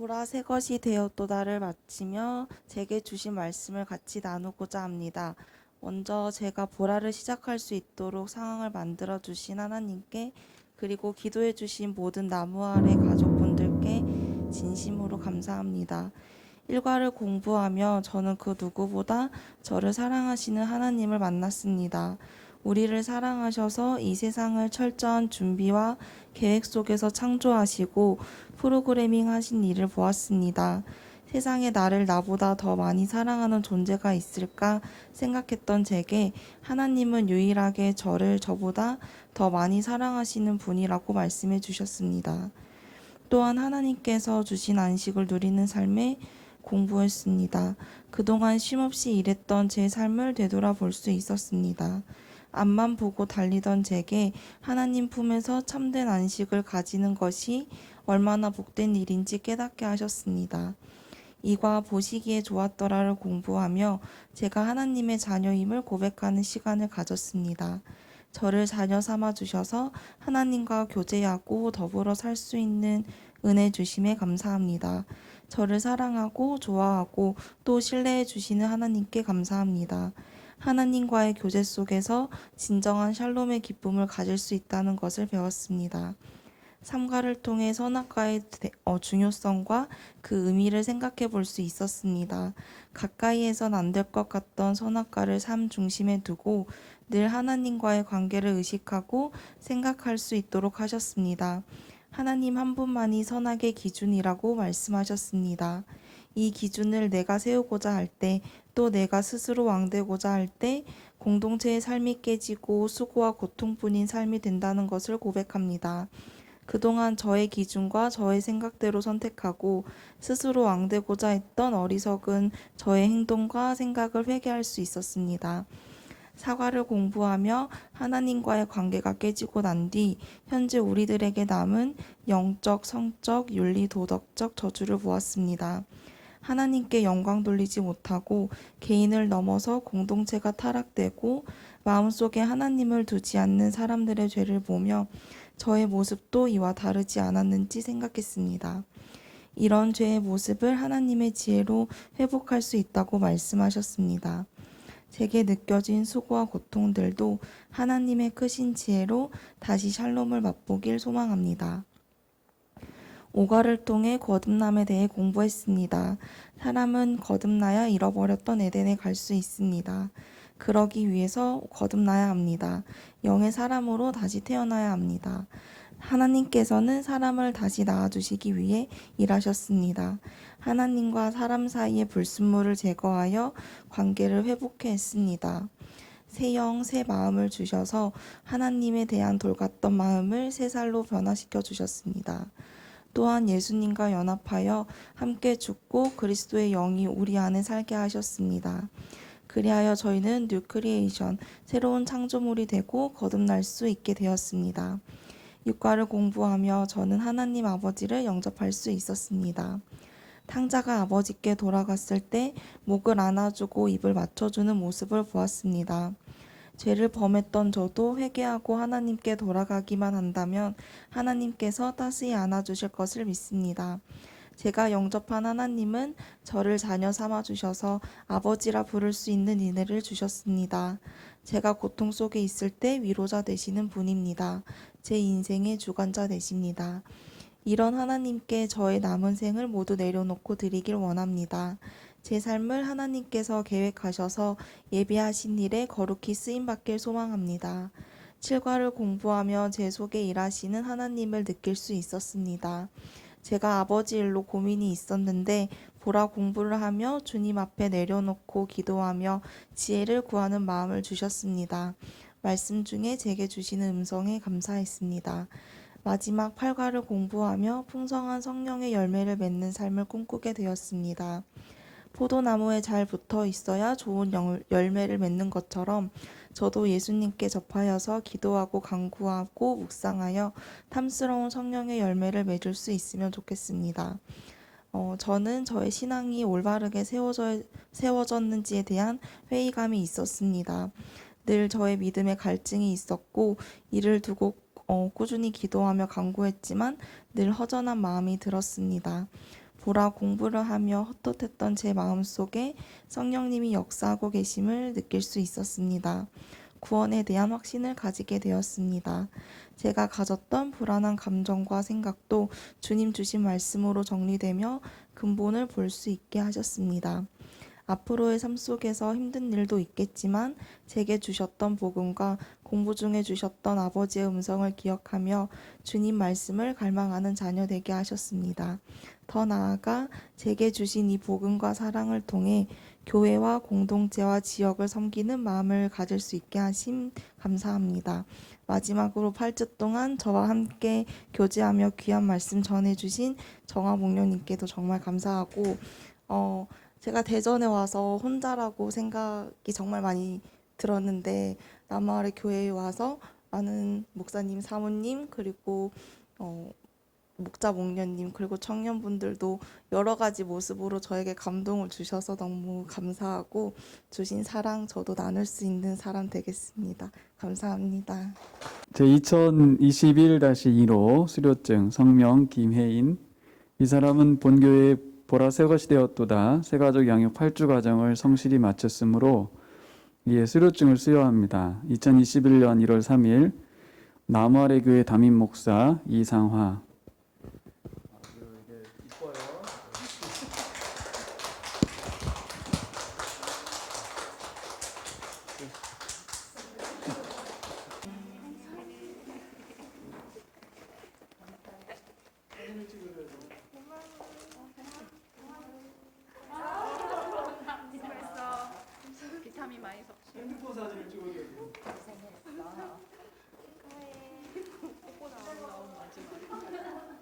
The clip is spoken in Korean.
보라 새 것이 되었도다를 마치며 제게 주신 말씀을 같이 나누고자 합니다. 먼저 제가 보라를 시작할 수 있도록 상황을 만들어 주신 하나님께, 그리고 기도해 주신 모든 나무 아래 가족분들께 진심으로 감사합니다. 일과를 공부하며 저는 그 누구보다 저를 사랑하시는 하나님을 만났습니다. 우리를 사랑하셔서 이 세상을 철저한 준비와 계획 속에서 창조하시고 프로그래밍 하신 일을 보았습니다. 세상에 나를 나보다 더 많이 사랑하는 존재가 있을까 생각했던 제게 하나님은 유일하게 저를 저보다 더 많이 사랑하시는 분이라고 말씀해 주셨습니다. 또한 하나님께서 주신 안식을 누리는 삶에 공부했습니다. 그동안 쉼없이 일했던 제 삶을 되돌아볼 수 있었습니다. 앞만 보고 달리던 제게 하나님 품에서 참된 안식을 가지는 것이 얼마나 복된 일인지 깨닫게 하셨습니다. 이과 보시기에 좋았더라를 공부하며 제가 하나님의 자녀임을 고백하는 시간을 가졌습니다. 저를 자녀 삼아 주셔서 하나님과 교제하고 더불어 살 수 있는 은혜 주심에 감사합니다. 저를 사랑하고 좋아하고 또 신뢰해 주시는 하나님께 감사합니다. 하나님과의 교제 속에서 진정한 샬롬의 기쁨을 가질 수 있다는 것을 배웠습니다. 삼가를 통해 선악과의 중요성과 그 의미를 생각해 볼 수 있었습니다. 가까이에선 안 될 것 같던 선악과를 삶 중심에 두고 늘 하나님과의 관계를 의식하고 생각할 수 있도록 하셨습니다. 하나님 한 분만이 선악의 기준이라고 말씀하셨습니다. 이 기준을 내가 세우고자 할 때, 또 내가 스스로 왕되고자 할 때 공동체의 삶이 깨지고 수고와 고통뿐인 삶이 된다는 것을 고백합니다. 그동안 저의 기준과 저의 생각대로 선택하고 스스로 왕되고자 했던 어리석은 저의 행동과 생각을 회개할 수 있었습니다. 사과를 공부하며 하나님과의 관계가 깨지고 난 뒤 현재 우리들에게 남은 영적, 성적, 윤리, 도덕적 저주를 보았습니다. 하나님께 영광 돌리지 못하고 개인을 넘어서 공동체가 타락되고 마음속에 하나님을 두지 않는 사람들의 죄를 보며 저의 모습도 이와 다르지 않았는지 생각했습니다. 이런 죄의 모습을 하나님의 지혜로 회복할 수 있다고 말씀하셨습니다. 제게 느껴진 수고와 고통들도 하나님의 크신 지혜로 다시 샬롬을 맛보길 소망합니다. 오가를 통해 거듭남에 대해 공부했습니다. 사람은 거듭나야 잃어버렸던 에덴에 갈 수 있습니다. 그러기 위해서 거듭나야 합니다. 영의 사람으로 다시 태어나야 합니다. 하나님께서는 사람을 다시 낳아주시기 위해 일하셨습니다. 하나님과 사람 사이의 불순물을 제거하여 관계를 회복해 했습니다. 새 영, 새 마음을 주셔서 하나님에 대한 돌같던 마음을 새 살로 변화시켜 주셨습니다. 또한 예수님과 연합하여 함께 죽고 그리스도의 영이 우리 안에 살게 하셨습니다. 그리하여 저희는 뉴 크리에이션, 새로운 창조물이 되고 거듭날 수 있게 되었습니다. 육과를 공부하며 저는 하나님 아버지를 영접할 수 있었습니다. 탕자가 아버지께 돌아갔을 때 목을 안아주고 입을 맞춰주는 모습을 보았습니다. 죄를 범했던 저도 회개하고 하나님께 돌아가기만 한다면 하나님께서 따스히 안아주실 것을 믿습니다. 제가 영접한 하나님은 저를 자녀 삼아 주셔서 아버지라 부를 수 있는 은혜를 주셨습니다. 제가 고통 속에 있을 때 위로자 되시는 분입니다. 제 인생의 주관자 되십니다. 이런 하나님께 저의 남은 생을 모두 내려놓고 드리길 원합니다. 제 삶을 하나님께서 계획하셔서 예비하신 일에 거룩히 쓰임받길 소망합니다. 칠과를 공부하며 제 속에 일하시는 하나님을 느낄 수 있었습니다. 제가 아버지 일로 고민이 있었는데 보라 공부를 하며 주님 앞에 내려놓고 기도하며 지혜를 구하는 마음을 주셨습니다. 말씀 중에 제게 주시는 음성에 감사했습니다. 마지막 8과를 공부하며 풍성한 성령의 열매를 맺는 삶을 꿈꾸게 되었습니다. 포도나무에 잘 붙어 있어야 좋은 열매를 맺는 것처럼 저도 예수님께 접하여서 기도하고 간구하고 묵상하여 탐스러운 성령의 열매를 맺을 수 있으면 좋겠습니다. 저는 저의 신앙이 올바르게 세워졌는지에 대한 회의감이 있었습니다. 늘 저의 믿음에 갈증이 있었고 이를 두고 꾸준히 기도하며 간구했지만 늘 허전한 마음이 들었습니다. 보라 공부를 하며 헛헛했던 제 마음속에 성령님이 역사하고 계심을 느낄 수 있었습니다. 구원에 대한 확신을 가지게 되었습니다. 제가 가졌던 불안한 감정과 생각도 주님 주신 말씀으로 정리되며 근본을 볼 수 있게 하셨습니다. 앞으로의 삶 속에서 힘든 일도 있겠지만 제게 주셨던 복음과 공부 중에 주셨던 아버지의 음성을 기억하며 주님 말씀을 갈망하는 자녀 되게 하셨습니다. 더 나아가 제게 주신 이 복음과 사랑을 통해 교회와 공동체와 지역을 섬기는 마음을 가질 수 있게 하심 감사합니다. 마지막으로 8주 동안 저와 함께 교제하며 귀한 말씀 전해주신 정화 목련님께도 정말 감사하고 제가 대전에 와서 혼자라고 생각이 정말 많이 들었는데 남아래 교회에 와서 많은 목사님, 사모님 그리고 목자 목련님 그리고 청년분들도 여러 가지 모습으로 저에게 감동을 주셔서 너무 감사하고 주신 사랑 저도 나눌 수 있는 사람 되겠습니다. 감사합니다. 제 2021-1호 수료증 성명 김혜인. 이 사람은 본교회에 보라 새것이 되었도다 새가족 양육 8주 과정을 성실히 마쳤으므로 이에 수료증을 수여합니다. 2021년 1월 3일 나무아래 교회 담임 목사 이상화.